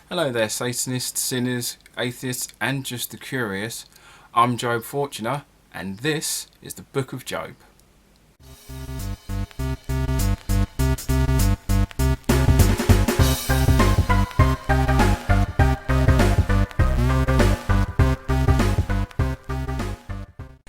Hello there, Satanists, sinners, atheists, and just the curious. I'm Job Fortuner, and this is the Book of Job.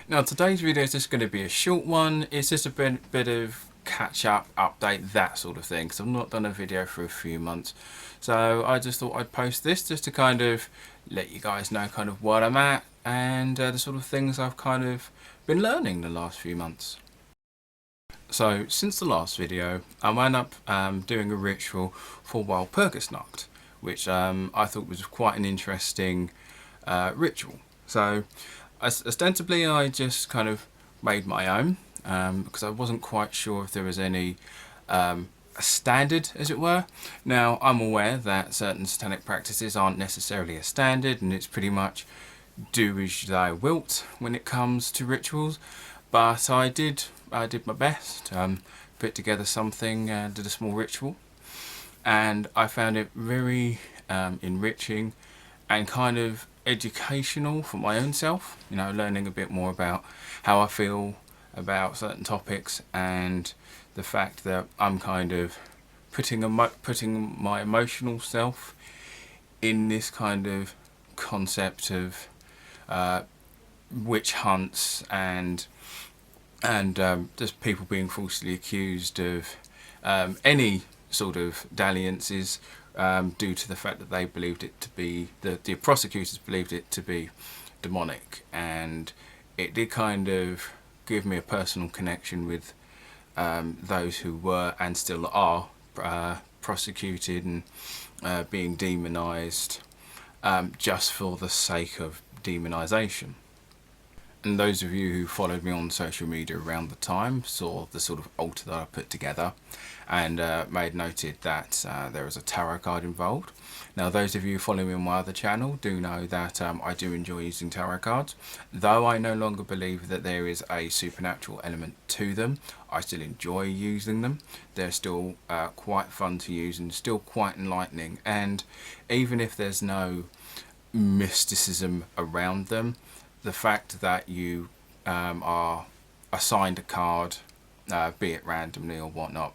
Now, today's video is just going to be a short one. It's just a bit of catch up, update, that sort of thing, because I've not done a video for a few months. So I just thought I'd post this just to kind of let you guys know kind of what I'm at and the sort of things I've kind of been learning the last few months. So since the last video, I wound up doing a ritual for Walpurgisnacht, which I thought was quite an interesting ritual. So ostensibly I just kind of made my own because I wasn't quite sure if there was any a standard, as it were. Now, I'm aware that certain satanic practices aren't necessarily a standard, and it's pretty much do as thou wilt when it comes to rituals, but I did my best, put together something, did a small ritual, and I found it very enriching and kind of educational for my own self, you know, learning a bit more about how I feel about certain topics and the fact that I'm kind of putting my emotional self in this kind of concept of witch hunts and just people being falsely accused of any sort of dalliances due to the fact that they believed it to be, the prosecutors believed it to be demonic, and it did kind of give me a personal connection with those who were and still are prosecuted and being demonized just for the sake of demonization. And those of you who followed me on social media around the time saw the sort of altar that I put together and made noted that there is a tarot card involved. Now, those of you following me on my other channel do know that I do enjoy using tarot cards. Though I no longer believe that there is a supernatural element to them, I still enjoy using them. They're still quite fun to use and still quite enlightening. And even if there's no mysticism around them, the fact that you are assigned a card, be it randomly or whatnot,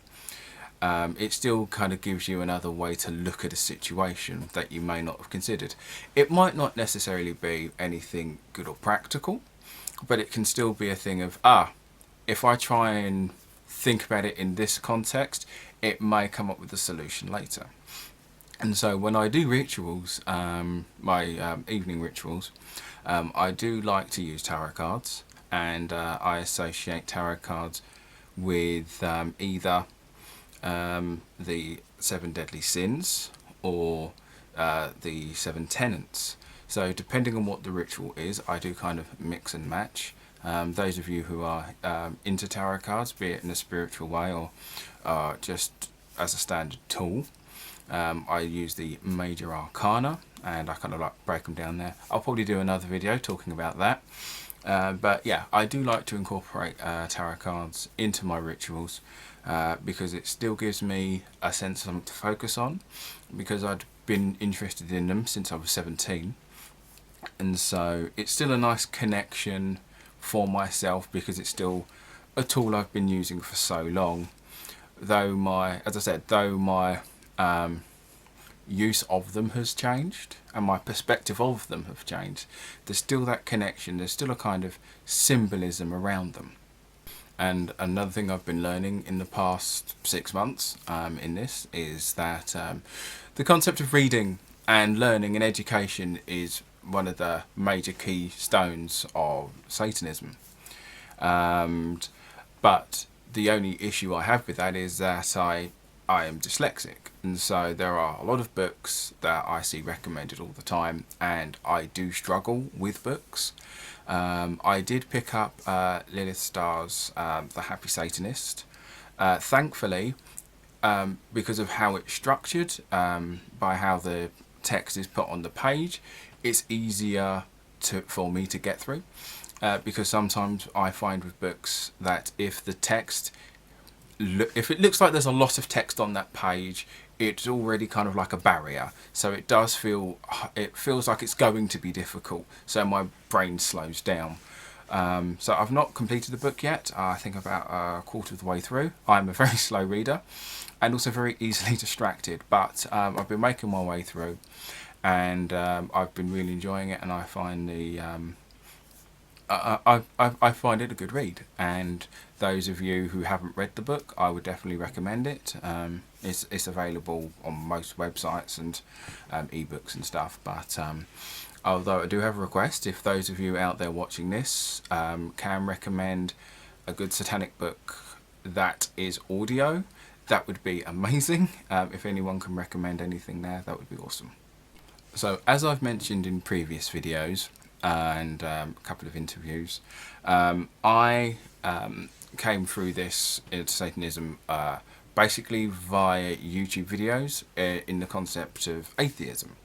it still kind of gives you another way to look at a situation that you may not have considered. It might not necessarily be anything good or practical, but it can still be a thing of, if I try and think about it in this context, it may come up with a solution later. And so when I do rituals, my evening rituals, I do like to use tarot cards, and I associate tarot cards with either the 7 deadly sins or the 7 tenets. So depending on what the ritual is, I do kind of mix and match. Those of you who are into tarot cards, be it in a spiritual way or just as a standard tool, I use the major arcana, and I kind of like break them down there. I'll probably do another video talking about that. But yeah, I do like to incorporate tarot cards into my rituals because it still gives me a sense of something to focus on, because I'd been interested in them since I was 17. And so it's still a nice connection for myself because it's still a tool I've been using for so long. Though my use of them has changed and my perspective of them have changed, there's still that connection, there's still a kind of symbolism around them. And another thing I've been learning in the past 6 months in this is that the concept of reading and learning and education is one of the major keystones of Satanism. But the only issue I have with that is that I am dyslexic, and so there are a lot of books that I see recommended all the time, and I do struggle with books. I did pick up Lilith Starr's The Happy Satanist. Thankfully, because of how it's structured, by how the text is put on the page, it's easier for me to get through. Because sometimes I find with books that if the text if it looks like there's a lot of text on that page, it's already kind of like a barrier. So it does feel, it feels like it's going to be difficult. So my brain slows down. So I've not completed the book yet. I think about a quarter of the way through. I'm a very slow reader and also very easily distracted, but I've been making my way through, and I've been really enjoying it, and I find I find it a good read. And those of you who haven't read the book, I would definitely recommend it. It's available on most websites and ebooks and stuff. But although I do have a request, if those of you out there watching this can recommend a good Satanic book that is audio, that would be amazing. If anyone can recommend anything there, that would be awesome. So as I've mentioned in previous videos and a couple of interviews, I came through this into Satanism basically via YouTube videos in the concept of atheism.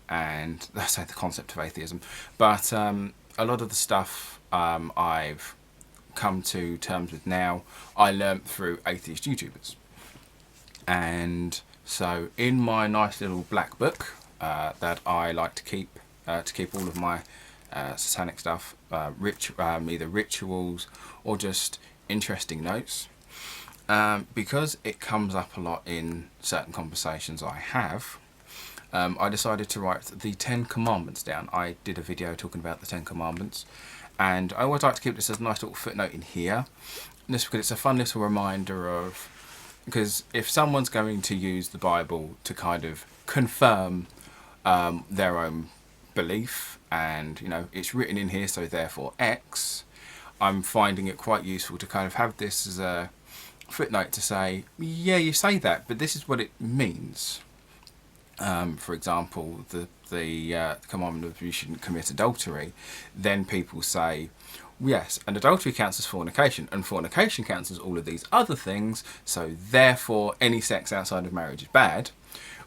And I say the concept of atheism, but a lot of the stuff I've come to terms with now, I learnt through atheist YouTubers. And so in my nice little black book that I like to keep all of my satanic stuff, either rituals or just interesting notes, because it comes up a lot in certain conversations I have, I decided to write the 10 Commandments down. I did a video talking about the 10 Commandments, and I always like to keep this as a nice little footnote in here, just because it's a fun little reminder of, because if someone's going to use the Bible to kind of confirm their own belief, and you know it's written in here, so therefore X, I'm finding it quite useful to kind of have this as a footnote to say, yeah, you say that, but this is what it means. For example, the commandment of you shouldn't commit adultery, then people say, yes, and adultery counts as fornication, and fornication counts as all of these other things, so therefore any sex outside of marriage is bad,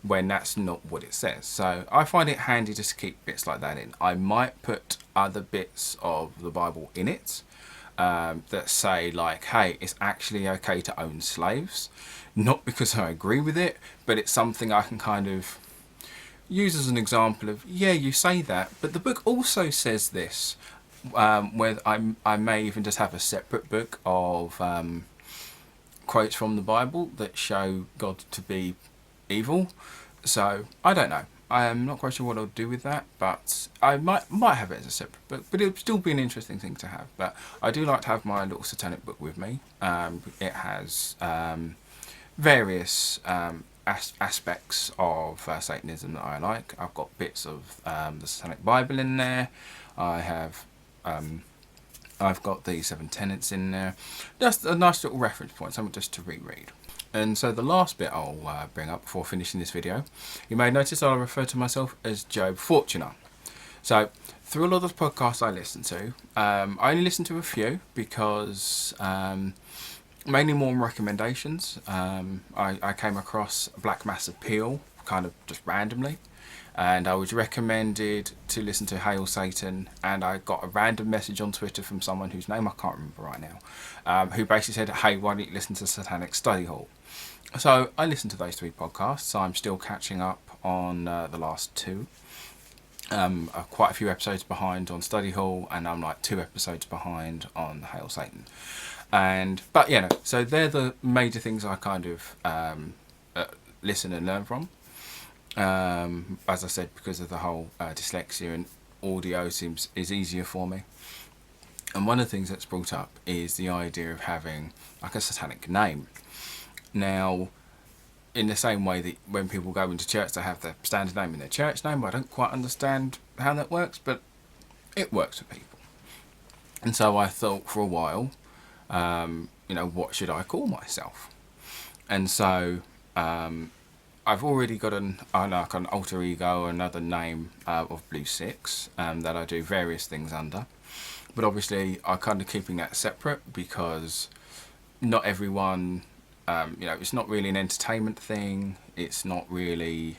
when that's not what it says. So I find it handy just to keep bits like that in. I might put other bits of the Bible in it that say, like, hey, it's actually okay to own slaves, not because I agree with it, but it's something I can kind of use as an example of, yeah, you say that, but the book also says this. Where I may even just have a separate book of quotes from the Bible that show God to be evil. So I don't know. I am not quite sure what I'll do with that, but I might have it as a separate book. But it would still be an interesting thing to have. But I do like to have my little satanic book with me. It has various aspects of Satanism that I like. I've got bits of the Satanic Bible in there. I've got the 7 tenets in there. Just a nice little reference point, something just to reread. And so the last bit I'll bring up before finishing this video, you may notice I'll refer to myself as Jobe Fortuner. So through a lot of the podcasts I listen to, I only listen to a few because mainly more recommendations. I came across Black Mass Appeal kind of just randomly, and I was recommended to listen to Hail Satan, and I got a random message on Twitter from someone whose name I can't remember right now, who basically said, hey, why don't you listen to Satanic Study Hall? So I listened to those 3 podcasts. I'm still catching up on the last 2. Quite a few episodes behind on Study Hall, and I'm like 2 episodes behind on Hail Satan. But you know, so they're the major things I kind of listen and learn from. As I said, because of the whole dyslexia, and audio is easier for me. And one of the things that's brought up is the idea of having like a satanic name. Now, in the same way that when people go into church, they have their standard name in their church name. I don't quite understand how that works, but it works for people. And so I thought for a while, you know, what should I call myself? And so I've already got an alter ego, another name of Blue Six that I do various things under. But obviously I'm kind of keeping that separate because not everyone, you know, it's not really an entertainment thing. It's not really,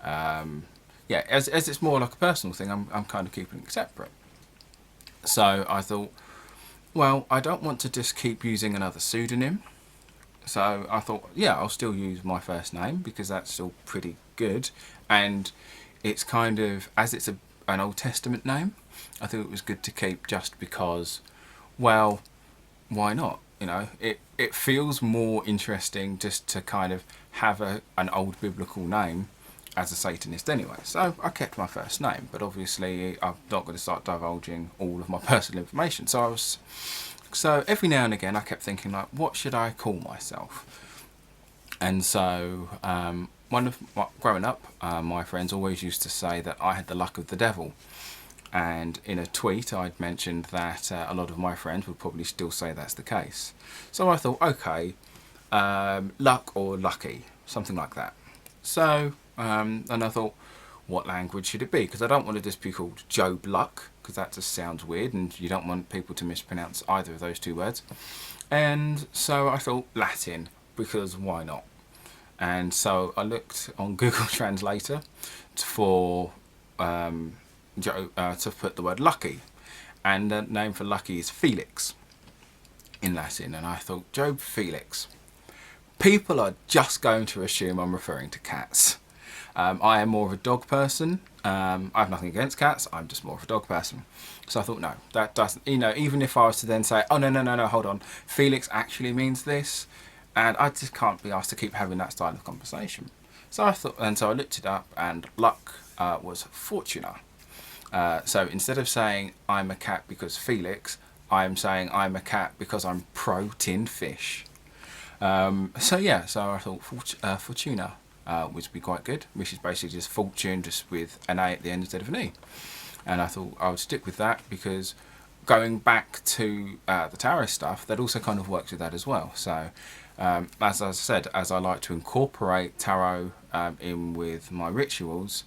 yeah, as it's more like a personal thing, I'm kind of keeping it separate. So I thought, well, I don't want to just keep using another pseudonym. So I thought, yeah, I'll still use my first name because that's still pretty good. And it's kind of, as it's an Old Testament name, I thought it was good to keep just because, well, why not? You know, it feels more interesting just to kind of have an old biblical name as a Satanist anyway. So I kept my first name, but obviously I'm not going to start divulging all of my personal information. So every now and again I kept thinking, like, what should I call myself? And so growing up, my friends always used to say that I had the luck of the devil. And in a tweet I'd mentioned that a lot of my friends would probably still say that's the case. So I thought, okay, luck or lucky, something like that. So and I thought, what language should it be? Because I don't want to just be called Jobe Luck, because that just sounds weird and you don't want people to mispronounce either of those two words. And so I thought Latin, because why not? And so I looked on Google Translator for to put the word lucky, and the name for lucky is Felix in Latin, and I thought, Jobe Felix, people are just going to assume I'm referring to cats. I am more of a dog person. I have nothing against cats, I'm just more of a dog person. So I thought, no, that doesn't, you know, even if I was to then say, oh no, hold on, Felix actually means this, and I just can't be asked to keep having that style of conversation. So I thought, and so I looked it up, and luck was Fortuna. So instead of saying I'm a cat because Felix, I'm saying I'm a cat because I'm pro tinned fish. So yeah, so I thought Fortuna would be quite good, which is basically just fortune, just with an A at the end instead of an E. And I thought I would stick with that because going back to the tarot stuff, that also kind of works with that as well. So as I said, as I like to incorporate tarot in with my rituals,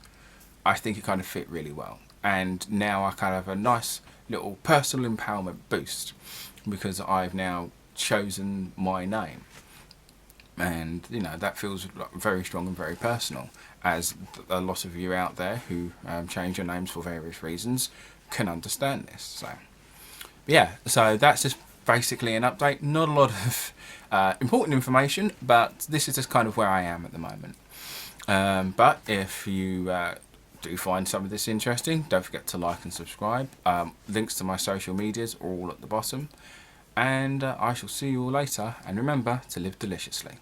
I think it kind of fit really well. And now I kind of have a nice little personal empowerment boost because I've now chosen my name. And, you know, that feels very strong and very personal, as a lot of you out there who change your names for various reasons can understand this. So, yeah, so that's just basically an update. Not a lot of important information, but this is just kind of where I am at the moment. But if you do find some of this interesting, don't forget to like and subscribe. Links to my social medias are all at the bottom. And I shall see you all later. And remember to live deliciously.